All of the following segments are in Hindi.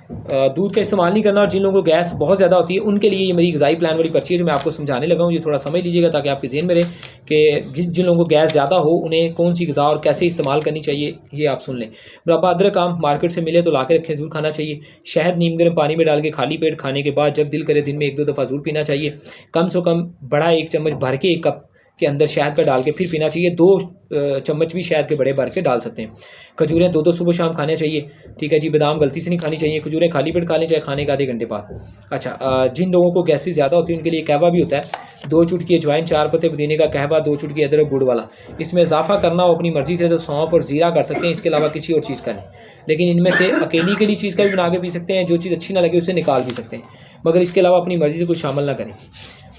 दूध का इस्तेमाल नहीं करना, और जिन लोगों को गैस बहुत ज़्यादा होती है उनके लिए ये मेरी ग़िज़ाई प्लान वाली पर्ची है जो मैं आपको समझाने लगा हूँ। ये थोड़ा समझ लीजिएगा ताकि आपके ज़हन में रहे कि जिन लोगों को गैस ज़्यादा हो उन्हें कौन सी ग़िज़ा और कैसे इस्तेमाल करनी चाहिए, ये आप सुन लें। मुरब्बा अदरक आम मार्केट से मिले तो ला के रखें, ज़रूर खाना चाहिए। शहद नीम गर्म पानी में डाल के खाली पेट खाने के बाद जब दिल करे दिन में 1-2 दफ़ा ज़रूर पीना चाहिए। कम से कम बड़ा 1 चम्मच भर के 1 कप के अंदर शहद का डाल के फिर पीना चाहिए। 2 चम्मच भी शहद के बड़े भर के डाल सकते हैं। खजूरें 2-2 सुबह शाम खाने चाहिए, ठीक है जी। बादाम गलती से नहीं खानी चाहिए। खजूरें खाली पेट खा लें, चाहे खाने के आधे घंटे बाद। अच्छा, जिन लोगों को गैसेस ज़्यादा होती है उनके लिए कहवा भी होता है। 2 चुटकी अजवाइन, 4 पत्ते पुदीने का कहवा, 2 चुटकी अदरक गुड़ वाला। इसमें इजाफा करना हो अपनी मर्ज़ी से तो सौंफ और ज़ीरा कर सकते हैं, इसके अलावा किसी और चीज़ का नहीं। लेकिन इनमें से अकेली के लिए चीज़ का भी बना के पी सकते हैं, जो चीज़ अच्छी ना लगे उसे निकाल भी सकते हैं, मगर इसके अलावा अपनी मर्ज़ी से कुछ शामिल ना करें।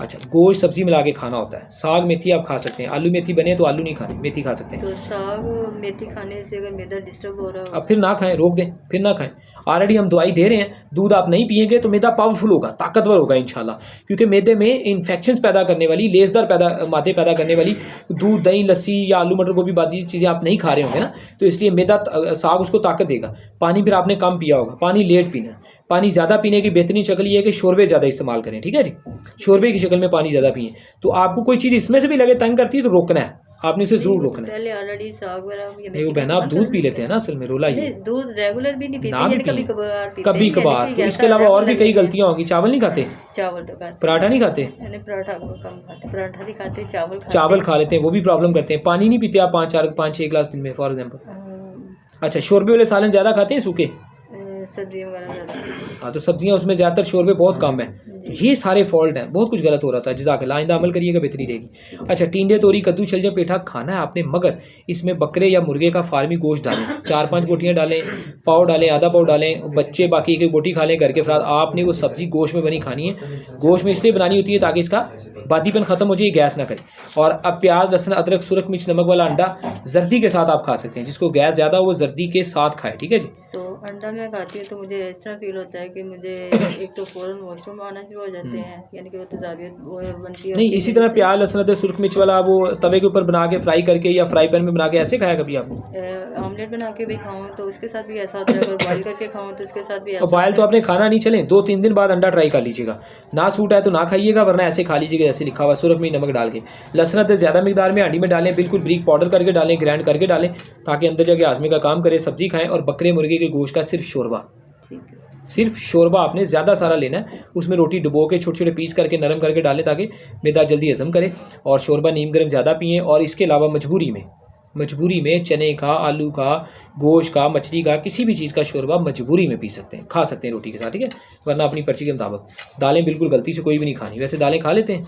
अच्छा, गोश्त सब्ज़ी मिला के खाना होता है। साग मेथी आप खा सकते हैं। आलू मेथी बने तो आलू नहीं खाने, मेथी खा सकते हैं। तो साग मेथी खाने से अगर मैदा डिस्टर्ब हो रहा हो अब फिर ना खाएं, रोक दें, फिर ना खाएं। ऑलरेडी हम दवाई दे रहे हैं, दूध आप नहीं पिएंगे तो मैदा पावरफुल होगा, ताकतवर होगा इंशाल्लाह। क्योंकि मैदे में इन्फेक्शंस पैदा करने वाली, लेसदार मादे पैदा करने वाली दूध, दही, लस्सी या आलू मटर गोभी बाकी चीज़ें आप नहीं खा रहे होंगे ना, तो इसलिए मैदा साग उसको ताकत देगा। पानी फिर आपने कम पिया होगा, पानी लेट पीना। पानी ज़्यादा पीने की बेहतरीन शक्ल ये है कि शोरबे ज़्यादा इस्तेमाल करें, ठीक है जी। शोरबे की शक्ल में पानी ज़्यादा पिए। तो आपको कोई चीज़ इसमें से भी लगे तंग करती है तो रोकना है, आपने उसे ज़रूर रोकना है। पहले ऑलरेडी साग वगैरह नहीं वो बहना आप दूध पी लेते हैं ना, असल में रोला ये दूध रेगुलर भी नहीं पीते, ना भी कभी कभार पीते कभी हैं, कभार। यानी तो कि इसके अलावा और भी कई गलतियाँ होंगी। चावल नहीं खाते, चावल तो खाते, पराठा नहीं खाते, यानी पराठा को कम खाते, पराठा नहीं खाते, चावल खा लेते हैं, वो भी प्रॉब्लम करते हैं। पानी नहीं पीते आप 5-6 गिलास दिन में फॉर एग्जाम्पल। अच्छा, शोरबे वाले सालन ज़्यादा खाते हैं सूखे, सब्जियाँ वगैरह ज़्यादा। हाँ तो सब्जियाँ उसमें ज़्यादातर शोरबे बहुत कम है। तो ये सारे फॉल्ट हैं, बहुत कुछ गलत हो रहा था। जज़ाकल्लाह, आइंदा अमल करिएगा, बेहतरी रहेगी। अच्छा, टींडे, तोरी, कद्दू, छलजे, पेठा खाना है आपने, मगर इसमें बकरे या मुर्गे का फार्मी गोश्त डालें। 4-5 बोटियाँ डालें, पाव डालें, आधा पाव डालें, बच्चे बाकी एक बोटी खा लें घर के अफराद। आपने वो सब्ज़ी गोश्त में बनी खानी है। गोश्त में इसलिए बनानी होती है ताकि इसका बादीपन ख़त्म हो जाए, गैस ना करे। और अब प्याज, लहसुन, अदरक, सुरख मिर्च, नमक वाला अंडा जर्दी के साथ आप खा सकते हैं। जिसको गैस ज़्यादा हो वो जर्दी के साथ खाए, ठीक है जी। तो अंडा मैं खाती हूँ तो मुझे इस तरह फील होता है कि मुझे एक तो फ़ौरन वॉशरूम आना शुरू हो जाते हैं, यानी कि वो तेज़ाबियत वो बनती है। नहीं, इसी तरह प्याज, लहसुन, अदरक, सुरख मिर्च वाला वो तवे के ऊपर बना के फ्राई करके या फ्राई पैन में बना के ऐसे खाया कभी आपने? ऑमलेट बना के भी खाऊं तो उसके साथ भी ऐसा होता है, अगर बॉयल करके खाऊं तो उसके साथ भी ऐसा। बॉयल तो आपने खाना नहीं, चलें 2-3 दिन बाद अंडा ट्राई कर लीजिएगा। ना सूट है तो ना खाइएगा, वरना ऐसे खा लीजिएगा जैसे लिखा हुआ, सुरख मिर्च, नमक डाल के। लहसुन अदरक ज़्यादा मिकदार में हांडी में डालें, बिल्कुल ब्रीक पाउडर करके डालें, ग्राइंड करके डालें, ताकि अंदर जाके हाजमे का काम करे। सब्जी खाएं और बकरे मुर्गे के गोश्त का सिर्फ शोरबा, सिर्फ शोरबा आपने ज़्यादा सारा लेना है। उसमें रोटी डुबो के छोटे छोटे पीस करके नरम करके डालें ताकि मैदा जल्दी हजम करे। और शोरबा नीम गर्म ज़्यादा पिएँ। और इसके अलावा मजबूरी में चने का, आलू का, गोश्त का, मछली का, किसी भी चीज़ का शोरबा मजबूरी में पी सकते हैं, खा सकते हैं रोटी के साथ, ठीक है। वरना अपनी पर्ची के मुताबिक दालें बिल्कुल गलती से कोई भी नहीं खानी। वैसे दालें खा लेते हैं,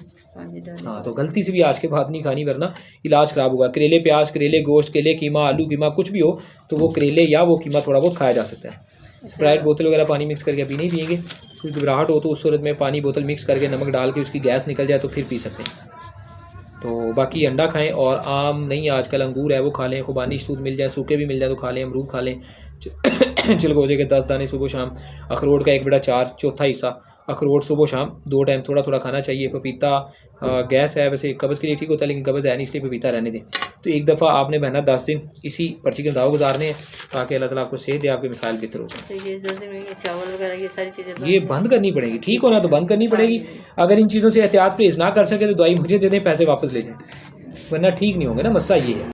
हाँ तो गलती से भी आज के बाद नहीं खानी, वरना इलाज ख़राब होगा। करेले प्याज, करेले गोश्त, केले कीमा, आलू कीमा, कुछ भी हो तो वो करेले या वो कीमा थोड़ा बहुत खाया जा सकता है। स्प्राइट बोतल वगैरह पानी मिक्स करके अभी नहीं पिएंगे। कोई घबराहट हो तो उस सूरत में पानी बोतल मिक्स करके नमक डाल के उसकी गैस निकल जाए तो फिर पी सकते हैं। तो बाकी अंडा खाएं। और आम नहीं, आजकल अंगूर है वो खा लें, खुबानी दूध मिल जाए, सूखे भी मिल जाए तो खा लें। अमरूद खा लें, चिलगोजे के 10 दाने सुबह शाम। अखरोट का 1/4 चौथा हिस्सा अखरोट सुबह शाम 2 टाइम थोड़ा थोड़ा खाना चाहिए। पपीता गैस है, वैसे कब्ज़ के लिए ठीक होता है, लेकिन कब्ज़ है नहीं इसलिए पपीता रहने दें। तो एक दफ़ा आपने बहना 10 दिन इसी पर्ची के दाव गुजारने हैं ताकि अल्लाह ताला आपको सेहत दे, आपके मिसाइल बेहतर हो जाए। तो ये चावल वगैरह ये सारी चीज़ें ये बंद करनी पड़ेगी, ठीक होना तो बंद करनी पड़ेगी। अगर इन चीज़ों से एहतियात परहेज़ ना कर सके तो दवाई मुझे दे दें, पैसे वापस ले जाएं, वरना ठीक नहीं होंगे ना। मसला ये है।